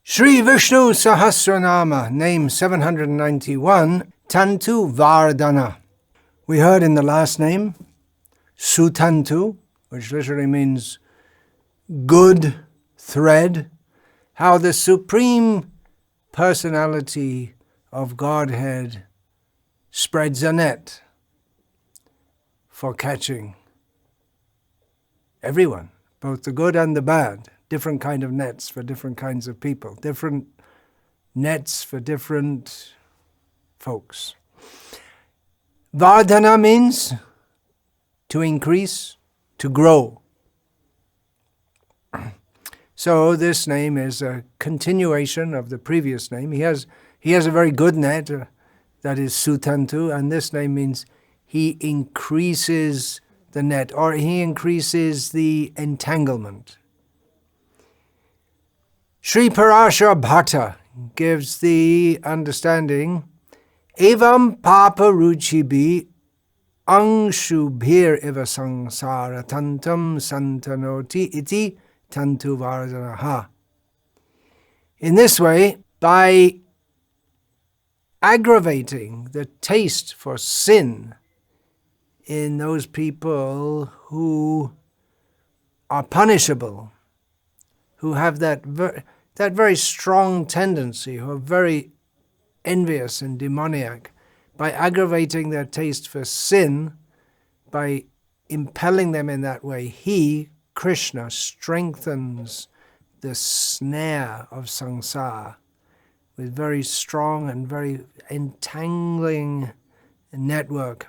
Sri Vishnu Sahasranama, name 791, Tantu-vardhanah. We heard in the last name, Sutantu, which literally means good thread, how the Supreme Personality of Godhead spreads a net for catching everyone, both the good and the bad. Different kind of nets for different kinds of people, different nets for different folks. Vardhana means to increase, to grow. So this name is a continuation of the previous name. He has a very good net, that is Sutantu, and this name means he increases the net, or he increases the entanglement. Sri Parashara Bhatta gives the understanding, Evam papa ruchibi angshubhir eva sangsara tantam santanoti iti Tantu-vardhanah. In this way, by aggravating the taste for sin in those people who are punishable, who have that very strong tendency, who are very envious and demoniac, by aggravating their taste for sin, by impelling them in that way, he, Krishna, strengthens the snare of samsara with very strong and very entangling network.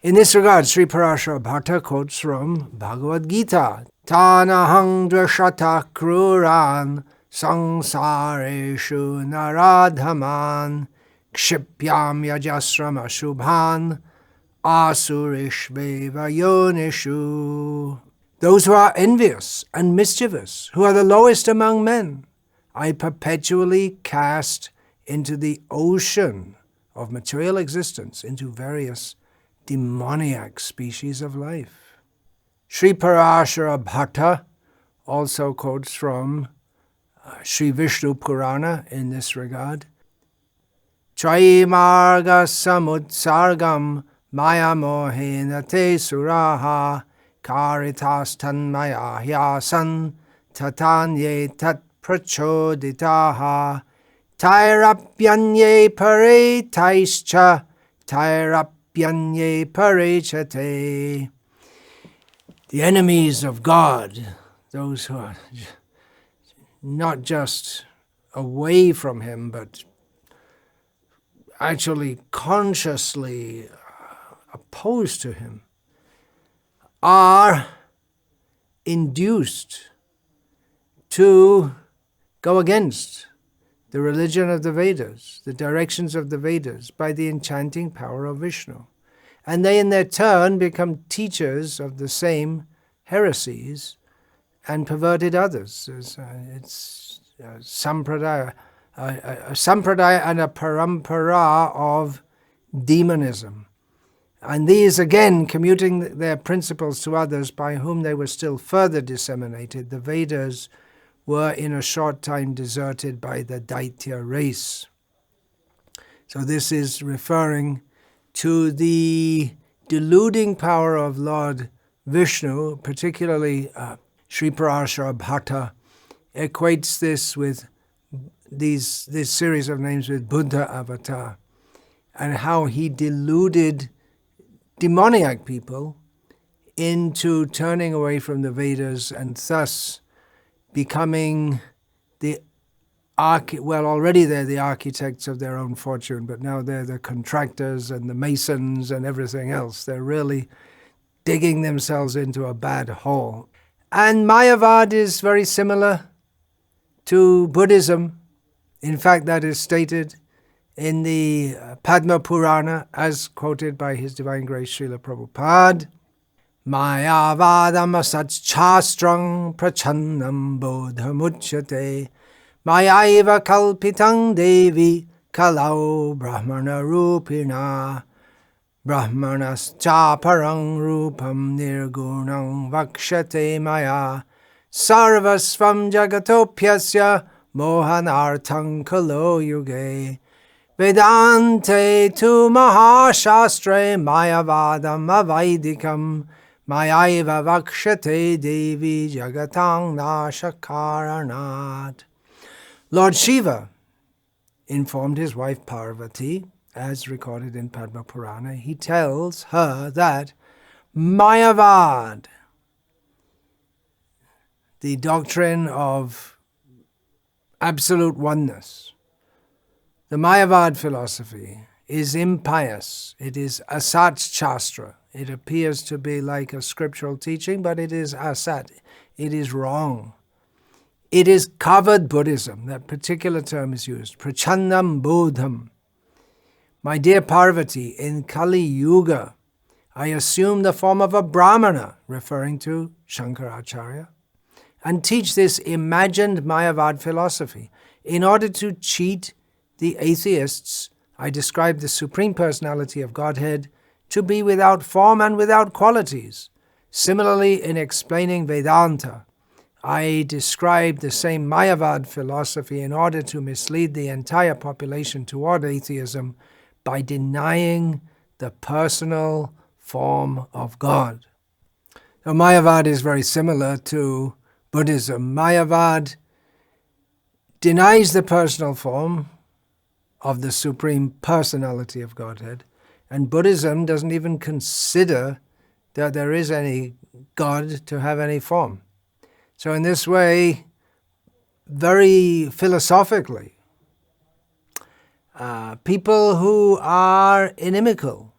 In this regard, Sri Parashara Bhatta quotes from Bhagavad Gita, Tanahang dvashata kruran samsareshu naradhaman kshipyam yajasrama shubhan asurishveva yonishu. Those who are envious and mischievous, who are the lowest among men, I perpetually cast into the ocean of material existence, into various demoniac species of life. Sri Parashara Bhatta also quotes from Sri Vishnu Purana in this regard. Trayimarga samutsargam maya mohena te suraha karitas tanmaya hyasan tatanye tat prachoditaha tairapyanye pare taischa tairapyanye parechate. The enemies of God, those who are not just away from him, but actually consciously opposed to him, are induced to go against the religion of the Vedas, the directions of the Vedas, by the enchanting power of Vishnu. And they in their turn become teachers of the same heresies and perverted others. It's a sampradaya and a parampara of demonism. And these again commuting their principles to others, by whom they were still further disseminated. The Vedas were in a short time deserted by the Daitya race. So this is referring to the deluding power of Lord Vishnu, particularly Sri Parashara Bhatta equates this with this series of names with Buddha avatar, and how he deluded demoniac people into turning away from the Vedas and thus becoming already they're the architects of their own fortune, but now they're the contractors and the masons and everything else. They're really digging themselves into a bad hole. And Mayavad is very similar to Buddhism. In fact, that is stated in the Padma Purana, as quoted by His Divine Grace Srila Prabhupada. Mayavadam asatchastrang prachannam bodhamuchyate mayaiva kalpitang devi kalau brahmana rupina brahmanas parang rupam nirgunang vakshate maya sarvasvam jagatopyasya mohanartang kalo yuge, Vedante tu mahashastre mayavadam avaidikam, mayaiva vakshate devi jagatang nashakaranat. Lord Shiva informed his wife Parvati, as recorded in Padma Purana. He tells her that Mayavad, the doctrine of absolute oneness, the Mayavad philosophy, is impious. It is asat shastra. It appears to be like a scriptural teaching, but it is asat. It is wrong. It is covered Buddhism. That particular term is used. Prachandam Bodham. My dear Parvati, in Kali Yuga, I assume the form of a Brahmana, referring to Shankaracharya, and teach this imagined Mayavad philosophy. In order to cheat the atheists, I describe the Supreme Personality of Godhead to be without form and without qualities. Similarly, in explaining Vedanta, I describe the same Mayavad philosophy in order to mislead the entire population toward atheism by denying the personal form of God. Now, Mayavad is very similar to Buddhism. Mayavad denies the personal form of the Supreme Personality of Godhead, and Buddhism doesn't even consider that there is any God to have any form. So in this way, very philosophically, people who are inimical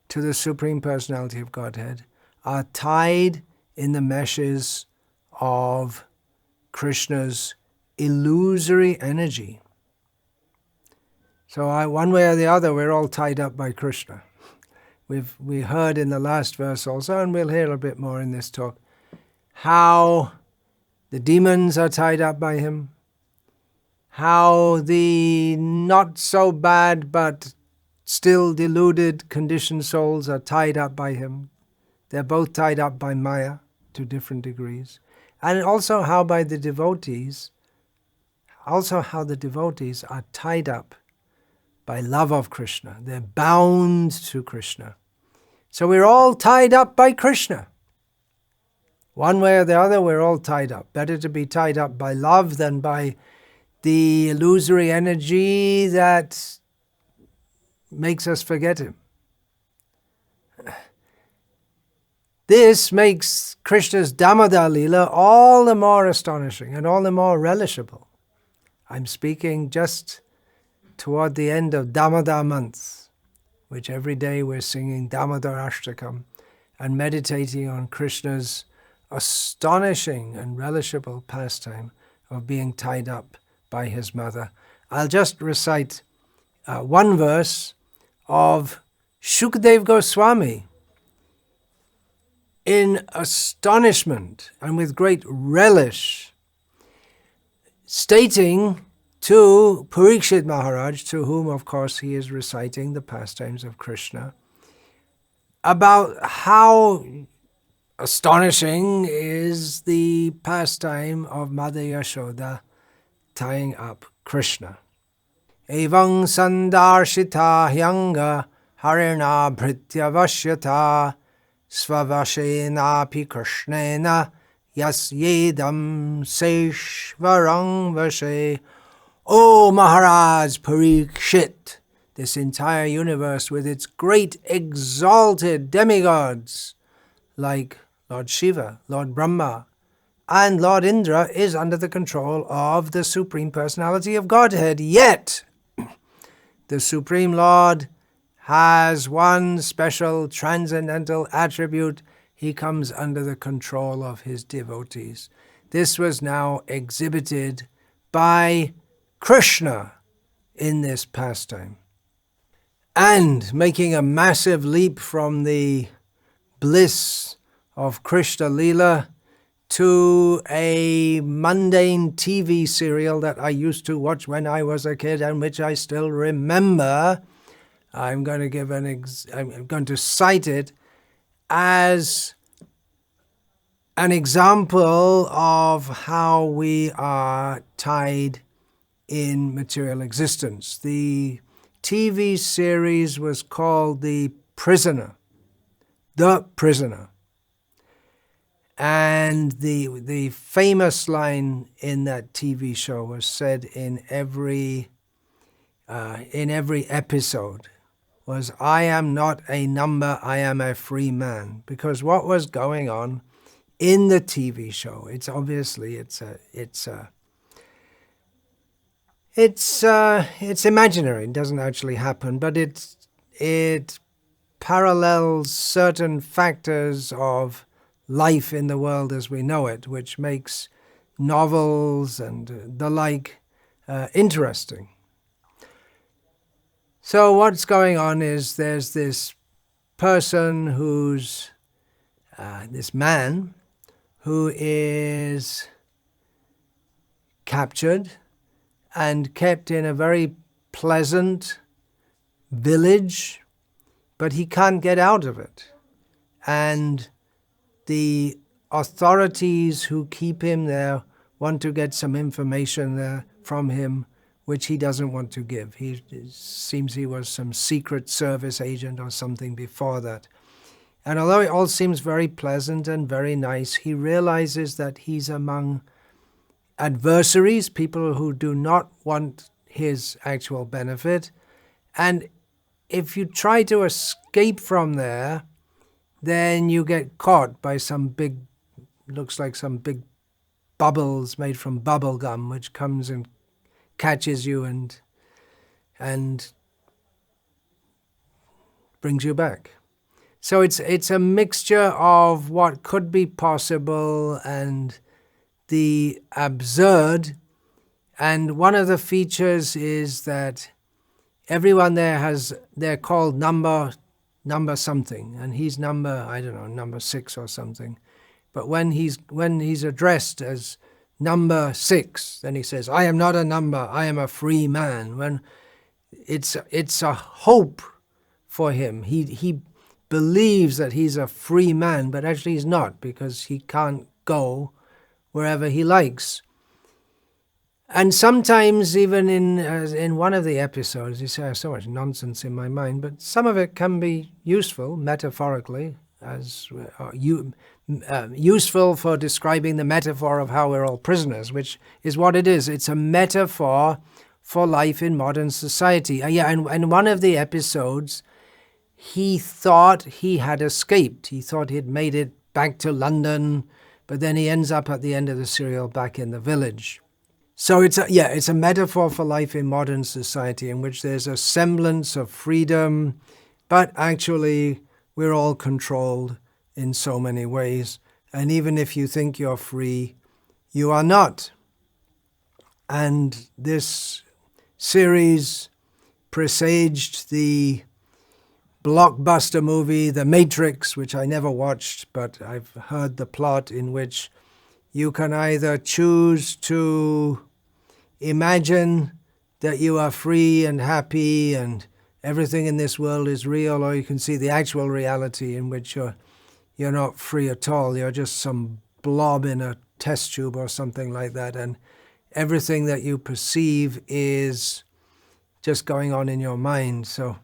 to the Supreme Personality of Godhead are tied in the meshes of Krishna's illusory energy. So one way or the other, we're all tied up by Krishna. We heard in the last verse also, and we'll hear a bit more in this talk, how the demons are tied up by him, how the not so bad but still deluded conditioned souls are tied up by him. They're both tied up by Maya to different degrees. And also how the devotees are tied up by love of Krishna. They're bound to Krishna. So we're all tied up by Krishna. One way or the other, we're all tied up. Better to be tied up by love than by the illusory energy that makes us forget him. This makes Krishna's Damodar Leela all the more astonishing and all the more relishable. I'm speaking just toward the end of Damodar month, which every day we're singing Damodar Ashtakam and meditating on Krishna's astonishing and relishable pastime of being tied up by his mother. I'll just recite one verse of Shukdev Goswami in astonishment and with great relish, stating to Parikshit Maharaj, to whom of course he is reciting the pastimes of Krishna, about how astonishing is the pastime of Mother Yashoda tying up Krishna. Evang sandarshita hyanga harina bhritya vashyata svavashena pi krishnena yasyedam seshvarang vashe. O Maharaj Parikshit, this entire universe with its great exalted demigods like Lord Shiva, Lord Brahma, and Lord Indra is under the control of the Supreme Personality of Godhead. Yet, the Supreme Lord has one special transcendental attribute. He comes under the control of his devotees. This was now exhibited by Krishna in this pastime. And making a massive leap from the bliss of Krishna Leela to a mundane TV serial that I used to watch when I was a kid and which I still remember. I'm going to cite it as an example of how we are tied in material existence. The TV series was called The Prisoner. The Prisoner. And the famous line in that TV show was said in every episode was, "I am not a number, I am a free man." Because what was going on in the TV show, it's imaginary. It doesn't actually happen, but it parallels certain factors of life in the world as we know it, which makes novels and the like interesting. So what's going on is there's this person who's, this man who is captured and kept in a very pleasant village, but he can't get out of it. And the authorities who keep him there want to get some information there from him, which he doesn't want to give. It seems he was some secret service agent or something before that. And although it all seems very pleasant and very nice, he realizes that he's among adversaries, people who do not want his actual benefit. And if you try to escape from there, then you get caught by some big, looks like some big bubbles made from bubble gum, which comes and catches you and brings you back. So it's a mixture of what could be possible and the absurd. And one of the features is that everyone there they're called number something, and he's number 6 or something. But when he's addressed as number 6, then he says, "I am not a number, I am a free man." When it's a hope for him. He believes that he's a free man, but actually he's not, because he can't go wherever he likes. And sometimes even in one of the episodes, you say, "I have so much nonsense in my mind," but some of it can be useful, metaphorically, as useful for describing the metaphor of how we're all prisoners, which is what it is. It's a metaphor for life in modern society. And one of the episodes, he thought he had escaped. He thought he'd made it back to London, but then he ends up at the end of the serial back in the village. So it's a metaphor for life in modern society in which there's a semblance of freedom, but actually we're all controlled in so many ways. And even if you think you're free, you are not. And this series presaged the blockbuster movie The Matrix, which I never watched, but I've heard the plot, in which you can either choose to imagine that you are free and happy and everything in this world is real, or you can see the actual reality in which you're not free at all. You're just some blob in a test tube or something like that, and everything that you perceive is just going on in your mind. So,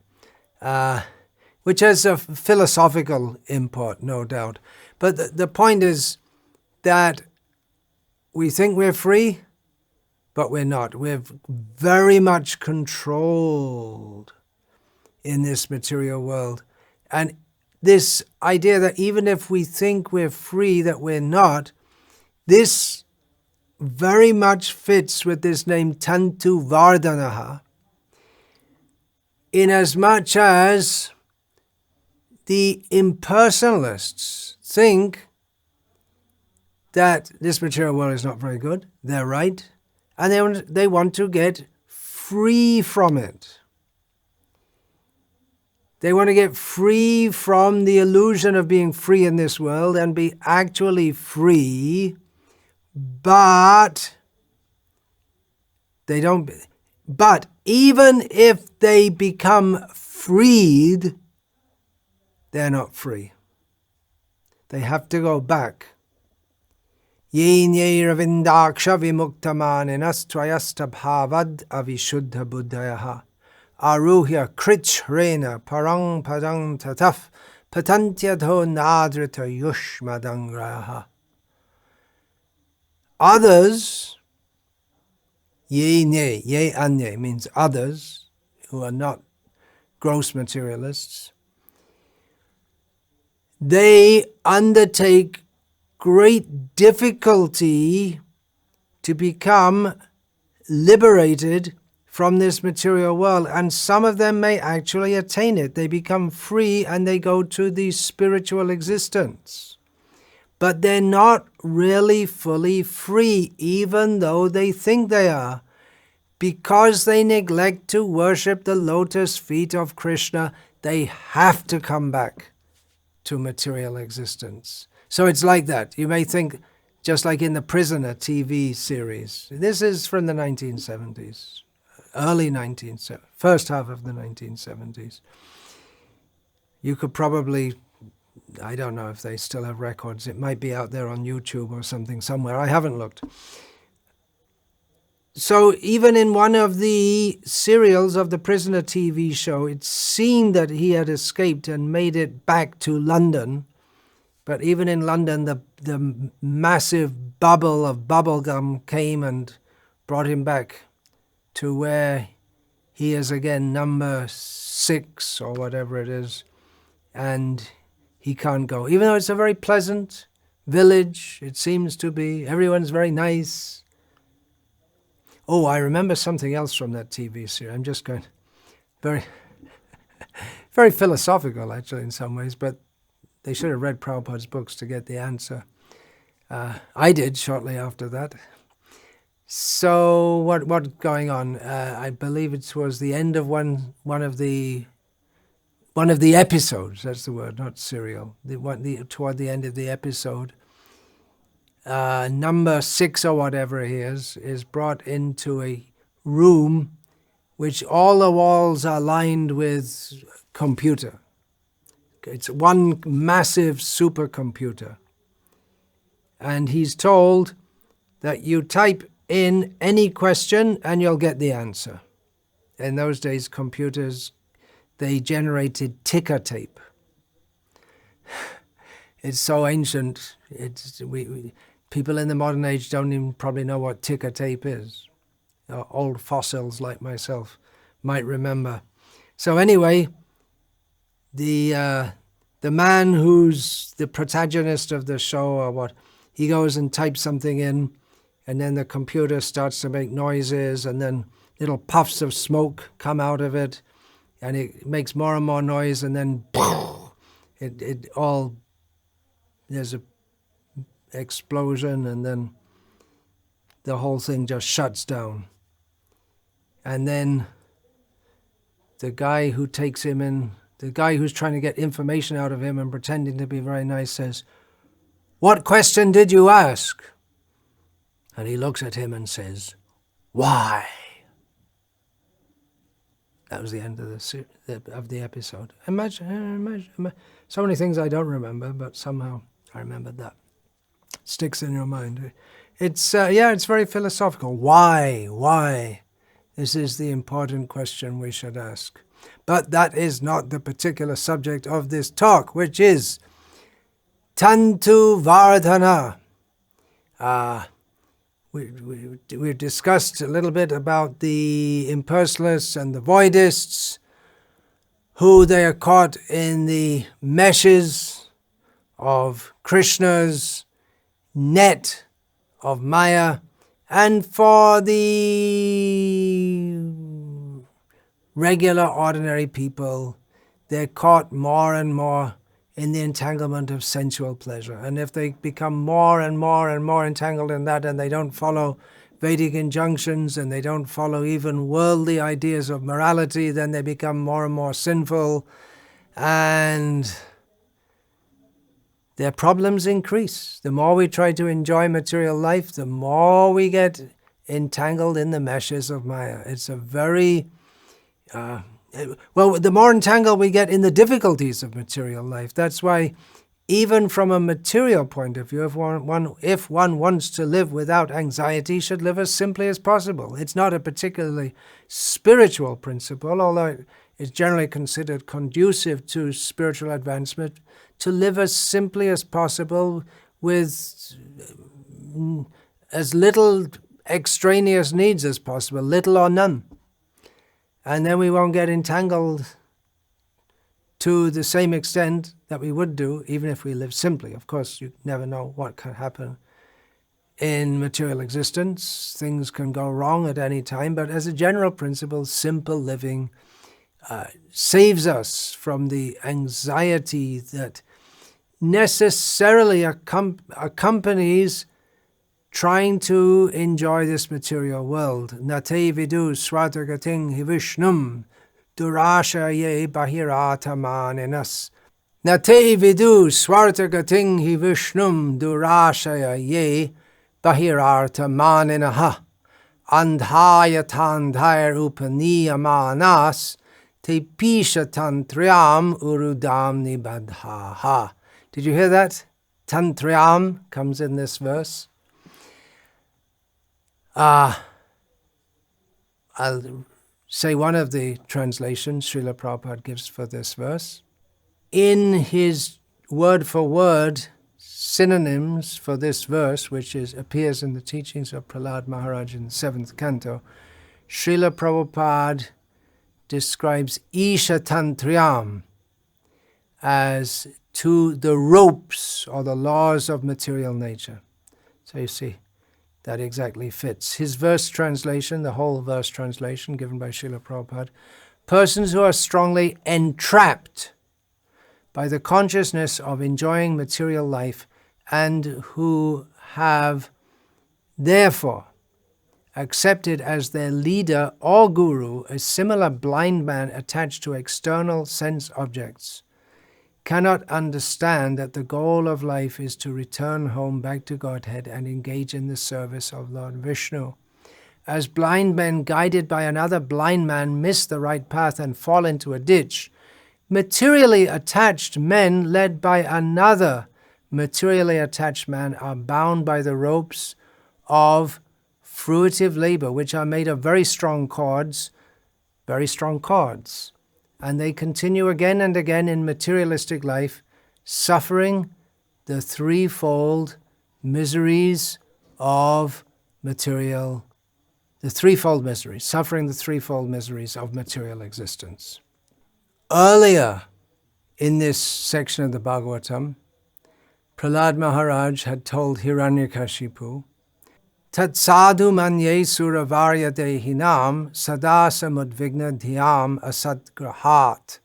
which has a philosophical import, no doubt. But the point is that we think we're free, but we're not. We're very much controlled in this material world. And this idea that even if we think we're free, that we're not, this very much fits with this name Tantu-vardhanah, in as much as the impersonalists think that this material world is not very good. They're right. And they want to get free from it. They want to get free from the illusion of being free in this world and be actually free, but they don't. But even if they become freed, they're not free. They have to go back Ye nye ravindaksha vimuktamaninas tvayasta bhavad avishuddha buddhayaha. Aruhya krichrena parang padang tataf patantyadho nadrita yushmadangraha. Others, ye nye, ye anye means others who are not gross materialists, they undertake great difficulty to become liberated from this material world, and some of them may actually attain it. They become free and they go to the spiritual existence. But they're not really fully free, even though they think they are, because they neglect to worship the lotus feet of Krishna. They have to come back to material existence. So it's like that. You may think, just like in the Prisoner TV series. This is from the 1970s, early 1970s, first half of the 1970s. You could probably, I don't know if they still have records. It might be out there on YouTube or something somewhere. I haven't looked. So even in one of the serials of the Prisoner TV show, it seemed that he had escaped and made it back to London. But even in London, the massive bubble of bubblegum came and brought him back to where he is again, number 6 or whatever it is, and he can't go. Even though it's a very pleasant village, it seems to be. Everyone's very nice. Oh, I remember something else from that TV series. I'm just going, very, very philosophical actually in some ways, but they should have read Prabhupada's books to get the answer. I did shortly after that. So what's going on? I believe it was the end of one of the episodes. That's the word, not serial. Toward the end of the episode, number 6 or whatever he is brought into a room which all the walls are lined with computer. It's one massive supercomputer. And he's told that you type in any question and you'll get the answer. In those days, computers, they generated ticker tape. It's so ancient. People in the modern age don't even probably know what ticker tape is. Old fossils like myself might remember. So anyway, the man who's the protagonist of the show or what, he goes and types something in, and then the computer starts to make noises, and then little puffs of smoke come out of it, and it makes more and more noise, and then there's a explosion, and then the whole thing just shuts down. And then the guy who takes him in, the guy who's trying to get information out of him and pretending to be very nice says, "What question did you ask?" And he looks at him and says, "Why?" That was the end of the episode. Imagine, so many things I don't remember, but somehow I remembered that. Sticks in your mind. It's very philosophical. Why? This is the important question we should ask. But that is not the particular subject of this talk, which is Tantu-vardhanah. We discussed a little bit about the impersonalists and the voidists, who they are caught in the meshes of Krishna's net of Maya, and for the regular, ordinary people, they're caught more and more in the entanglement of sensual pleasure. And if they become more and more and more entangled in that, and they don't follow Vedic injunctions, and they don't follow even worldly ideas of morality, then they become more and more sinful, and their problems increase. The more we try to enjoy material life, the more we get entangled in the meshes of Maya. It's a very the more entangled we get in the difficulties of material life. That's why even from a material point of view, if one wants to live without anxiety, should live as simply as possible. It's not a particularly spiritual principle, although it is generally considered conducive to spiritual advancement, to live as simply as possible with as little extraneous needs as possible, little or none. And then we won't get entangled to the same extent that we would do even if we live simply. Of course, you never know what can happen in material existence. Things can go wrong at any time, but as a general principle, simple living saves us from the anxiety that necessarily accompanies trying to enjoy this material world. Nate vidu swartagating hivishnum durashaye bahirathamaninas. Nate vidu swartagating hivishnum durashaye bahirarthamaninaha. Andhayatandhair upaniyamanas te pishatantriam urudam nibadhaha. Did you hear that? Tantriam comes in this verse. I'll say one of the translations Srila Prabhupada gives for this verse. In his word-for-word synonyms for this verse, which appears in the teachings of Prahlad Maharaj in the 7th canto, Srila Prabhupada describes Isha Tantriam as to the ropes or the laws of material nature. So you see, that exactly fits. His verse translation, the whole verse translation given by Srila Prabhupada, persons who are strongly entrapped by the consciousness of enjoying material life and who have therefore accepted as their leader or guru a similar blind man attached to external sense objects, cannot understand that the goal of life is to return home back to Godhead and engage in the service of Lord Vishnu. As blind men guided by another blind man miss the right path and fall into a ditch, materially attached men led by another materially attached man are bound by the ropes of fruitive labor, which are made of very strong cords, and they continue again and again in materialistic life, suffering the threefold miseries of material, suffering the threefold miseries of material existence. Earlier in this section of the Bhagavatam, Prahlad Maharaj had told Hiranyakashipu, Tat sadhu manye suravarya dehinam sadasa mudvigna dhyam asatgrahat.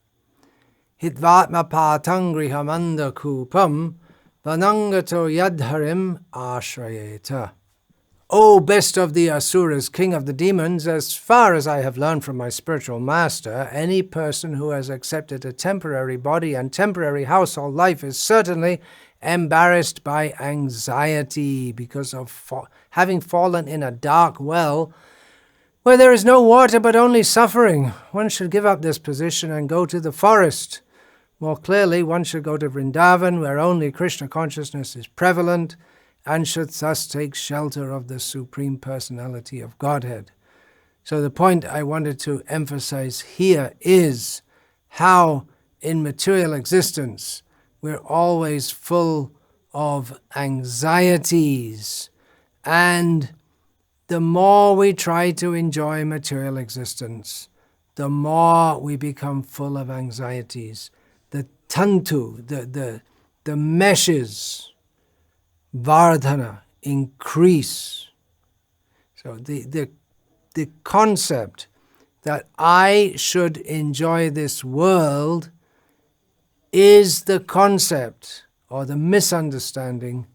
Hitvatma patang grihamanda kupam vanangato yadharim ashrayeta. O best of the asuras, king of the demons, as far as I have learned from my spiritual master, any person who has accepted a temporary body and temporary household life is certainly embarrassed by anxiety because of having fallen in a dark well where there is no water but only suffering. One should give up this position and go to the forest. More clearly, one should go to Vrindavan, where only Krishna consciousness is prevalent, and should thus take shelter of the Supreme Personality of Godhead. So the point I wanted to emphasize here is how in material existence we're always full of anxieties, and the more we try to enjoy material existence, the more we become full of anxieties. The tantu, the meshes, vardhanah, increase. So the concept that I should enjoy this world is the concept or the misunderstanding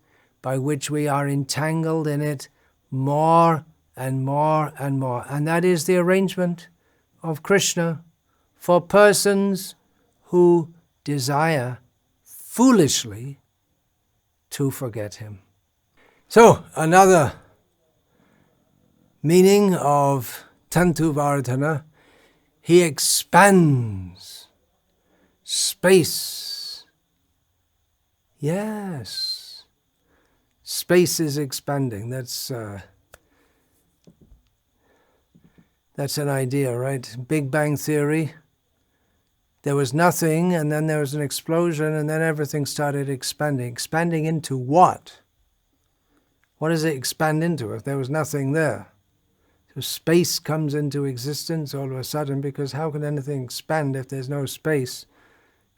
by which we are entangled in it more and more and more. And that is the arrangement of Krishna for persons who desire foolishly to forget him. So, another meaning of Tantu-vardhanah, he expands space. Yes. Space is expanding. That's an idea, right? Big Bang Theory. There was nothing, and then there was an explosion, and then everything started expanding. Expanding into what? What does it expand into if there was nothing there? So space comes into existence all of a sudden, because how can anything expand if there's no space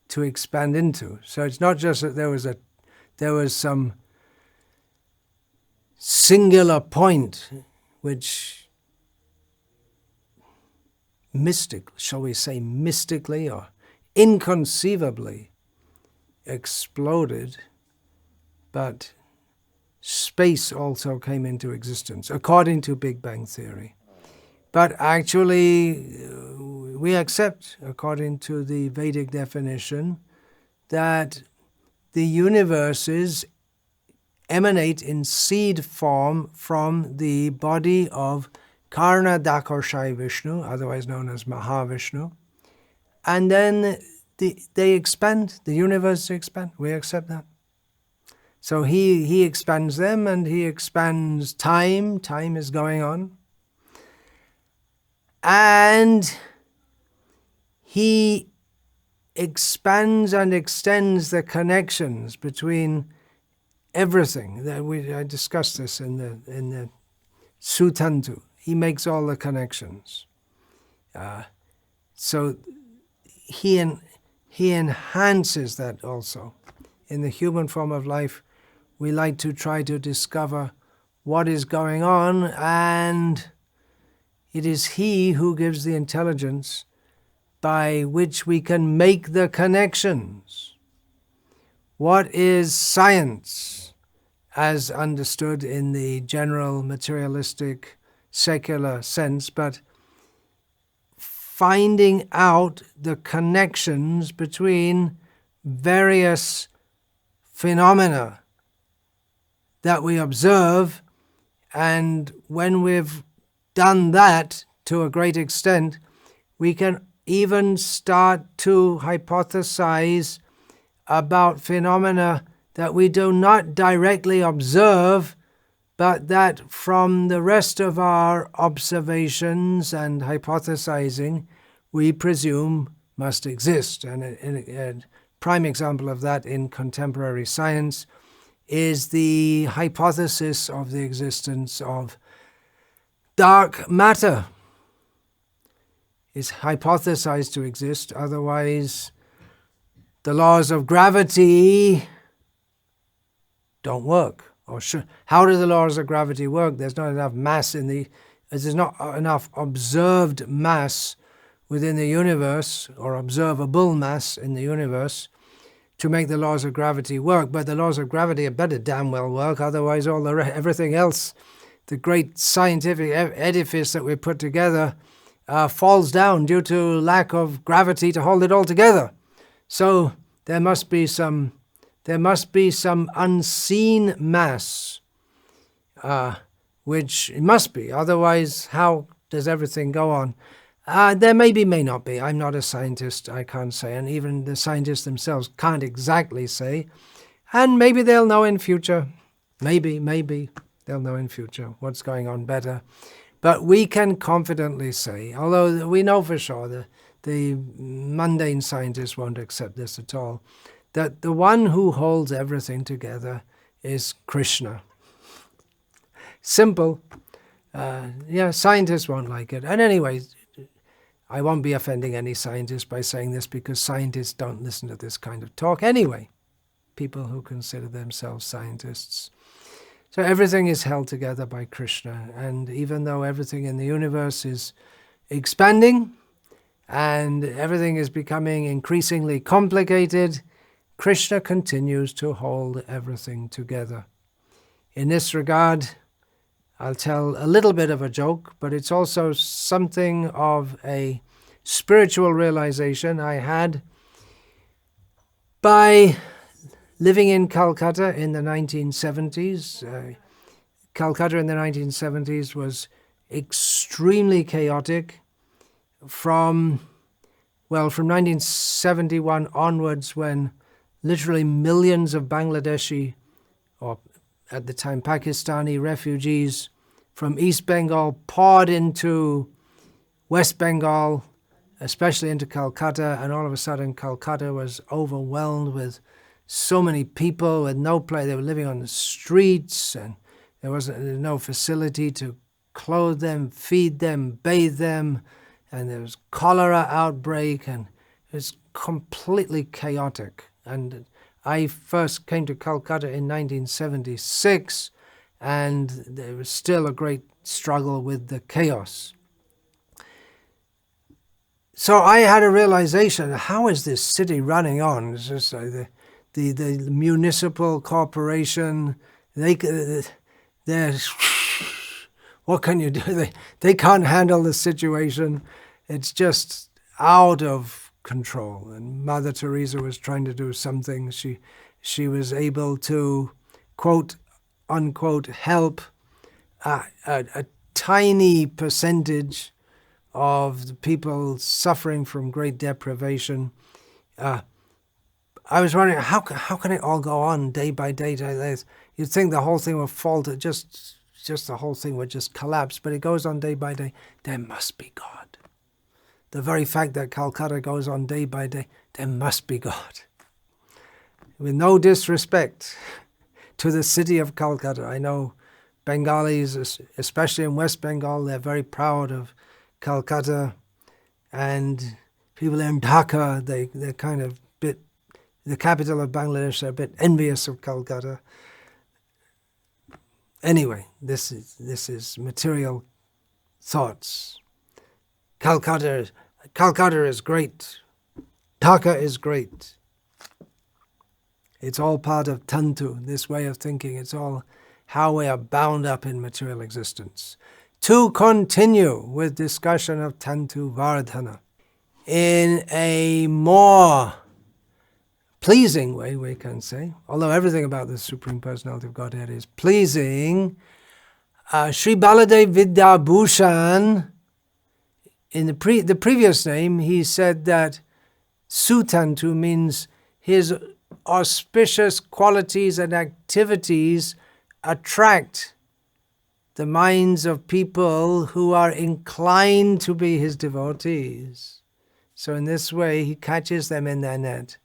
to expand into? So it's not just that there was some singular point which shall we say mystically or inconceivably exploded, but space also came into existence, according to Big Bang Theory. But actually, we accept, according to the Vedic definition, that the universes emanate in seed form from the body of Karna Dakarshai Vishnu, otherwise known as Mahavishnu, and then they expand, the universe expand. We accept that. So he expands them, and he expands time. Time is going on. And he expands and extends the connections between everything. I discussed this in the Sutantu. He makes all the connections. So he enhances that also. In the human form of life, we like to try to discover what is going on, and it is he who gives the intelligence by which we can make the connections. What is science, as understood in the general materialistic secular sense, but finding out the connections between various phenomena that we observe, and when we've done that to a great extent, we can even start to hypothesize about phenomena that we do not directly observe, but that from the rest of our observations and hypothesizing, we presume must exist. And a prime example of that in contemporary science is the hypothesis of the existence of dark matter. Is hypothesized to exist, otherwise the laws of gravity don't work. Or how do the laws of gravity work? There's not enough mass there's not enough observed mass within the universe, or observable mass in the universe, to make the laws of gravity work. But the laws of gravity had better damn well work, otherwise everything else, the great scientific edifice that we put together, falls down due to lack of gravity to hold it all together. So there must be some unseen mass, which it must be. Otherwise, how does everything go on? There may not be. I'm not a scientist, I can't say. And even the scientists themselves can't exactly say. And maybe they'll know in future. Maybe they'll know in future what's going on better. But we can confidently say, although we know for sure the mundane scientists won't accept this at all, that the one who holds everything together is Krishna. Simple. Scientists won't like it. And anyway, I won't be offending any scientists by saying this, because scientists don't listen to this kind of talk anyway. People who consider themselves scientists. So everything is held together by Krishna. And even though everything in the universe is expanding and everything is becoming increasingly complicated, Krishna continues to hold everything together. In this regard, I'll tell a little bit of a joke, but it's also something of a spiritual realization I had by living in Calcutta in the 1970s. Calcutta in the 1970s was extremely chaotic. From 1971 onwards, when literally millions of Bangladeshi, or at the time Pakistani refugees from East Bengal poured into West Bengal, especially into Calcutta, and all of a sudden Calcutta was overwhelmed with so many people with no place. They were living on the streets, and there was no facility to clothe them, feed them, bathe them, and there was cholera outbreak, and it was completely chaotic. And I first came to Calcutta in 1976, and there was still a great struggle with the chaos. So I had a realization: how is this city running on? It's just like the municipal corporation. They're what can you do? They can't handle the situation. It's just out of control. And Mother Teresa was trying to do something. She was able to, quote unquote, help a tiny percentage of the people suffering from great deprivation. I was wondering, how can it all go on day by day? You'd think the whole thing would falter, just the whole thing would just collapse, but it goes on day by day. There must be God. The very fact that Calcutta goes on day by day, there must be God. With no disrespect to the city of Calcutta. I know Bengalis, especially in West Bengal, they're very proud of Calcutta, and people in Dhaka, they're kind of the capital of Bangladesh, are a bit envious of Calcutta. Anyway, this is material thoughts. Calcutta is great. Dhaka is great. It's all part of Tantu, this way of thinking. It's all how we are bound up in material existence. To continue with discussion of Tantu-vardhanah in a more pleasing way, we can say, although everything about the Supreme Personality of Godhead is pleasing, Sri Baladev Vidyabhushan, in the previous name, he said that Sutantu means his auspicious qualities and activities attract the minds of people who are inclined to be his devotees. So in this way, he catches them in their net.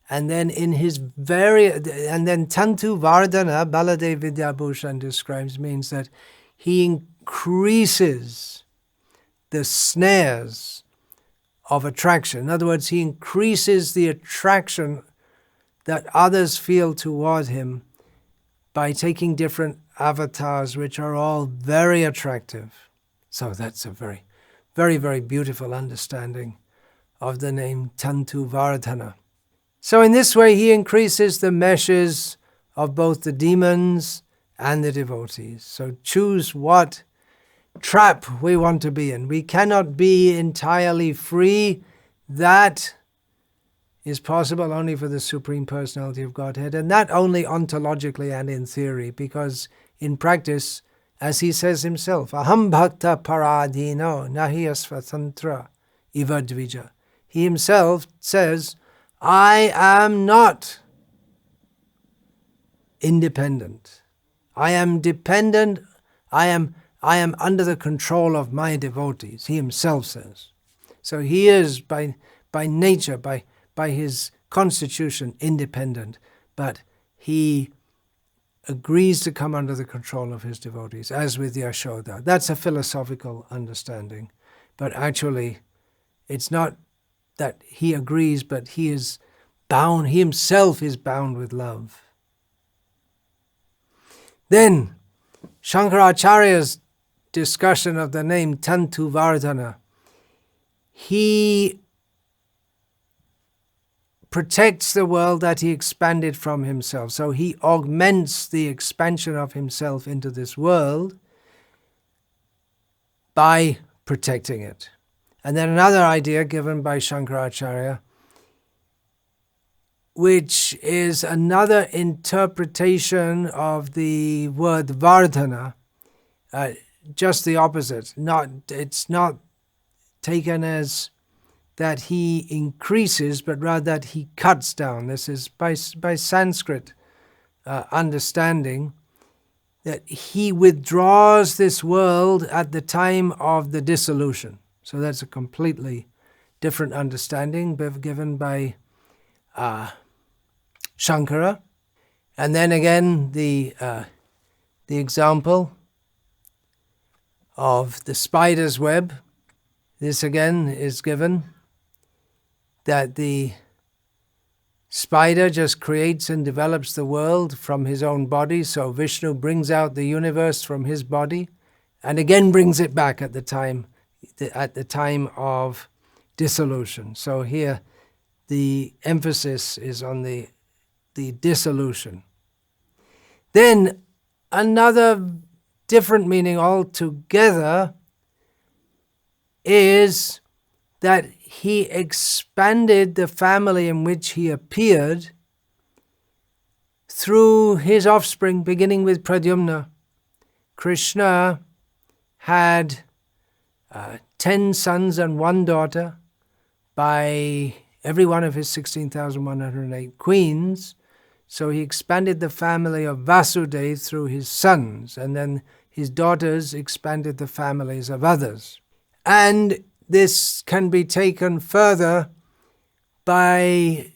And then Tantu-vardhanah, Baladev Vidyabhushan describes, means that he increases the snares of attraction. In other words, he increases the attraction that others feel toward him by taking different avatars, which are all very attractive. So that's a very, very, very beautiful understanding of the name Tantu-vardhanah. So in this way, he increases the meshes of both the demons and the devotees. So choose what trap we want to be in. We cannot be entirely free. That is possible only for the Supreme Personality of Godhead, and that only ontologically and in theory, because in practice, as he says himself, Aham bhakta paradino nahi asvatantra iva dvija. He himself says, I am not independent. I am dependent. I am under the control of my devotees, he himself says. So he is by nature, by his constitution, independent, but he agrees to come under the control of his devotees, as with Yashoda. That's a philosophical understanding, but actually it's not that he agrees, but he is bound, he himself is bound with love. Then, Shankaracharya's discussion of the name Tantu-vardhanah, he protects the world that he expanded from himself. So he augments the expansion of himself into this world by protecting it. And then another idea given by Shankaracharya, which is another interpretation of the word vardhana, just the opposite. It's not taken as that he increases, but rather that he cuts down. This is by Sanskrit understanding, that he withdraws this world at the time of the dissolution. So that's a completely different understanding given by Shankara. And then again, the example of the spider's web. This again is given, that the spider just creates and develops the world from his own body. So Vishnu brings out the universe from his body and again brings it back at the time of dissolution. So here the emphasis is on the dissolution. Then another different meaning altogether is that he expanded the family in which he appeared through his offspring, beginning with Pradyumna. Krishna had 10 sons and 1 daughter by every one of his 16,108 queens. So he expanded the family of Vasudeva through his sons, and then his daughters expanded the families of others. And this can be taken further by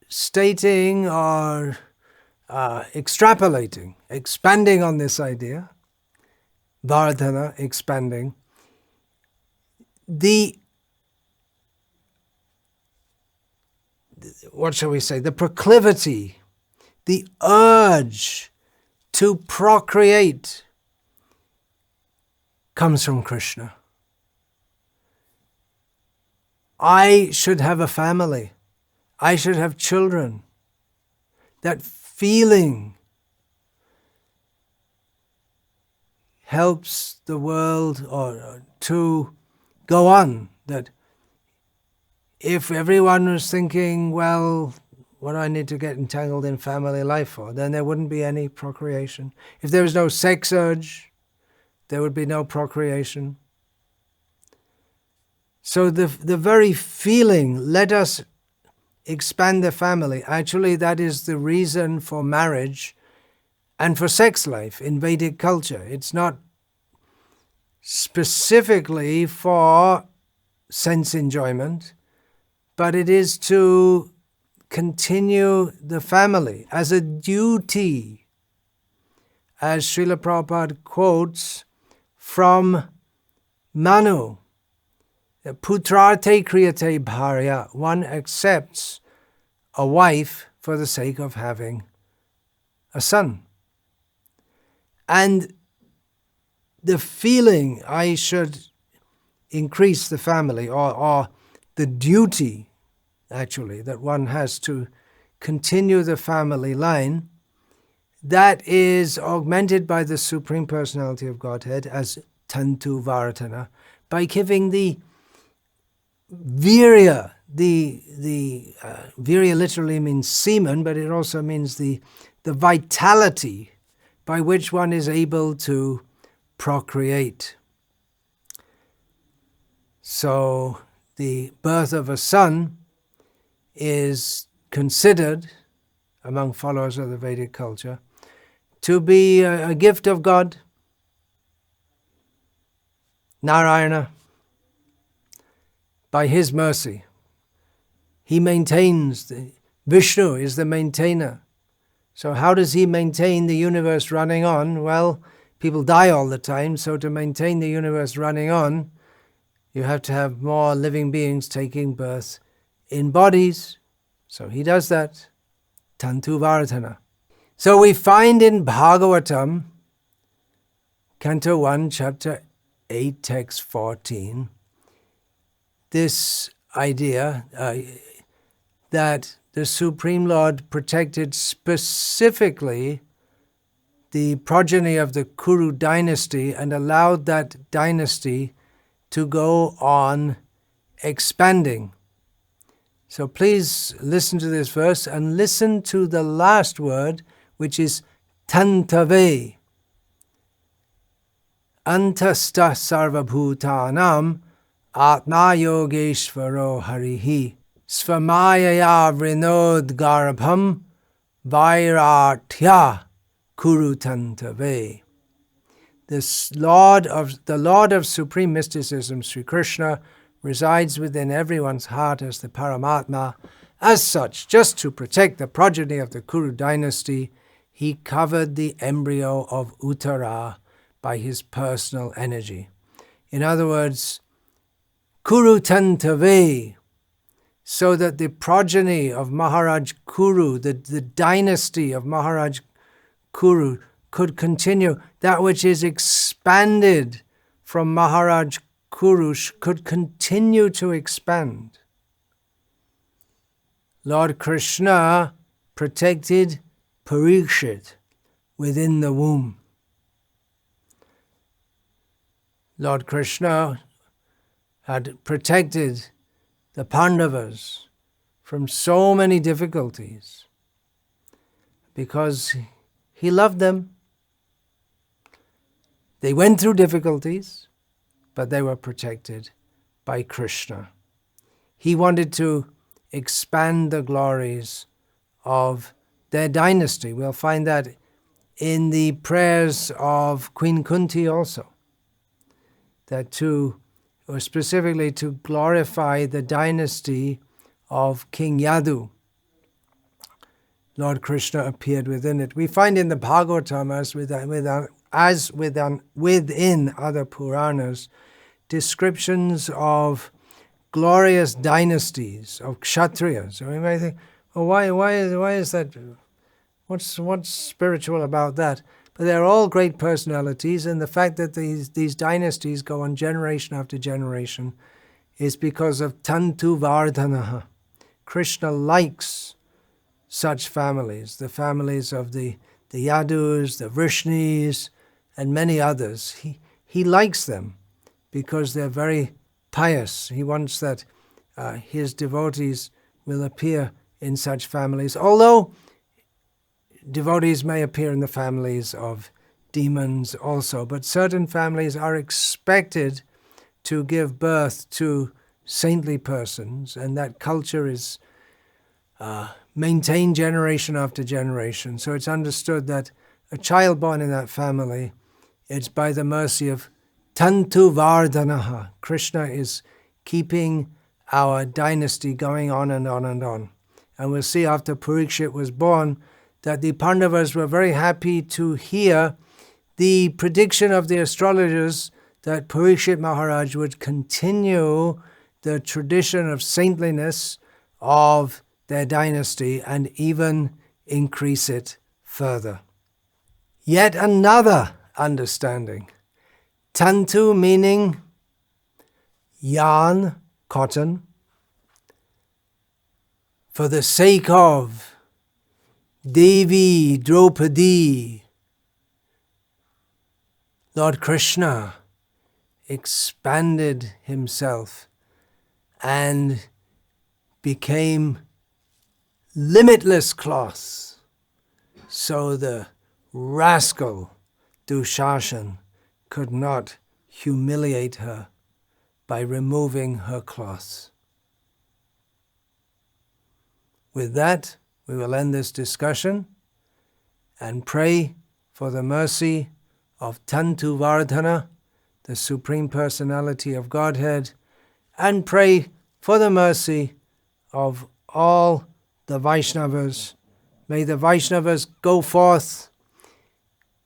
stating or extrapolating, expanding on this idea, vardhana, expanding, what shall we say, the proclivity, the urge to procreate comes from Krishna. I should have a family. I should have children. That feeling helps the world to go on. That if everyone was thinking, well, what do I need to get entangled in family life for? Then there wouldn't be any procreation. If there was no sex urge, there would be no procreation. So the very feeling, let us expand the family, actually that is the reason for marriage and for sex life in Vedic culture. It's not specifically for sense enjoyment, but it is to continue the family as a duty, as Srila Prabhupada quotes from Manu. Putrarte kriyate bharya, one accepts a wife for the sake of having a son. And the feeling I should increase the family, or the duty actually that one has to continue the family line, that is augmented by the Supreme Personality of Godhead as Tantu-vardhanah, by giving the virya. The virya literally means semen, but it also means the vitality by which one is able to procreate. So the birth of a son is considered, among followers of the Vedic culture, to be a gift of God, Narayana, by his mercy. He maintains, Vishnu is the maintainer. So how does he maintain the universe running on? Well, people die all the time, so to maintain the universe running on, you have to have more living beings taking birth in bodies. So he does that. Tantu-vardhanah. So we find in Bhagavatam, Canto 1, Chapter 8, Text 14, this idea that the Supreme Lord protected specifically the progeny of the Kuru dynasty and allowed that dynasty to go on expanding. So please listen to this verse and listen to the last word, which is tantave. Antasta sarvabhutanam Atma Yogeshvaro Harihi Svamayaya Vrinod Garabham Vairarthya Kurutantave. The Lord of Supreme Mysticism, Sri Krishna, resides within everyone's heart as the Paramatma. As such, just to protect the progeny of the Kuru dynasty, he covered the embryo of Uttara by his personal energy. In other words, Kurutantave, so that the progeny of Maharaj Kuru, the dynasty of Maharaj Kuru, could continue. That which is expanded from Maharaj Kuru could continue to expand. Lord Krishna protected Parikshit within the womb. Lord Krishna had protected the Pandavas from so many difficulties because he loved them. They went through difficulties, but they were protected by Krishna. He wanted to expand the glories of their dynasty. We'll find that in the prayers of Queen Kunti also, that or specifically to glorify the dynasty of King Yadu. Lord Krishna appeared within it. We find in the Bhagavatam, as within other Puranas, descriptions of glorious dynasties of Kshatriyas. So we may think, well, why is that? What's spiritual about that? But they're all great personalities, and the fact that these dynasties go on generation after generation is because of Tantu-vardhanah. Krishna likes such families, the families of the Yadus, the Vrishnis, and many others. He likes them because they're very pious. He wants that his devotees will appear in such families, although devotees may appear in the families of demons also, but certain families are expected to give birth to saintly persons, and that culture is maintained generation after generation. So it's understood that a child born in that family, it's by the mercy of Tantu-vardhanah. Krishna is keeping our dynasty going on and on and on. And we'll see after Parikshit was born that the Pandavas were very happy to hear the prediction of the astrologers that Parikshit Maharaj would continue the tradition of saintliness of their dynasty and even increase it further. Yet another understanding. Tantu meaning yarn, cotton, for the sake of Devi Draupadi, Lord Krishna expanded himself and became limitless cloth, so the rascal Dushashan could not humiliate her by removing her cloth. With that, we will end this discussion and pray for the mercy of Tantu-vardhanah, the Supreme Personality of Godhead, and pray for the mercy of all the Vaishnavas. May the Vaishnavas go forth,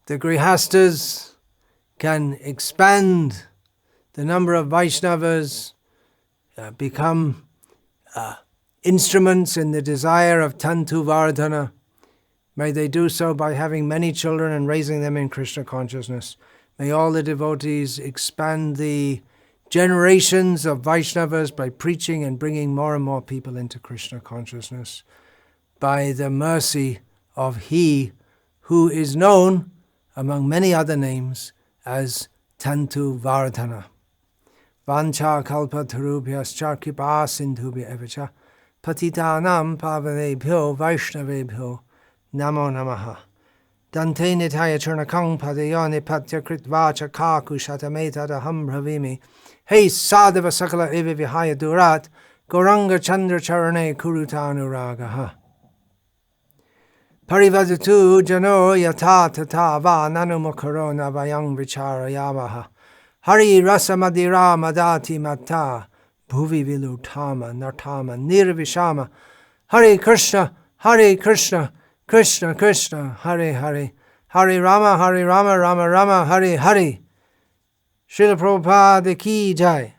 the Grihastas can expand the number of Vaishnavas, become instruments in the desire of Tantu-vardhanah. May they do so by having many children and raising them in Krishna consciousness. May all the devotees expand the generations of Vaishnavas by preaching and bringing more and more people into Krishna consciousness by the mercy of He who is known among many other names as Tantu-vardhanah. Vancha kalpatarubhyascha kripa sindhubhya evacha patitanam pavanebhyo vaishnavebhyo namo namaha. Dante nitaya churnakang padayone patya kritvacha kaku shatametadaham bhavimi Hey sadhava sakala eva vihaya durat, Gauranga chandra charane kurutanuragaha. Parivadatu jano yata tata va nanumukaro navayang vicharayavaha. Hari rasa madira madati mata, bhuvi vilutama nartama nirvishama. Hare Krishna, Krishna Krishna, Hare Hare, Hare Rama, Rama Rama, Hare Hare. Srila Prabhupada ki jai.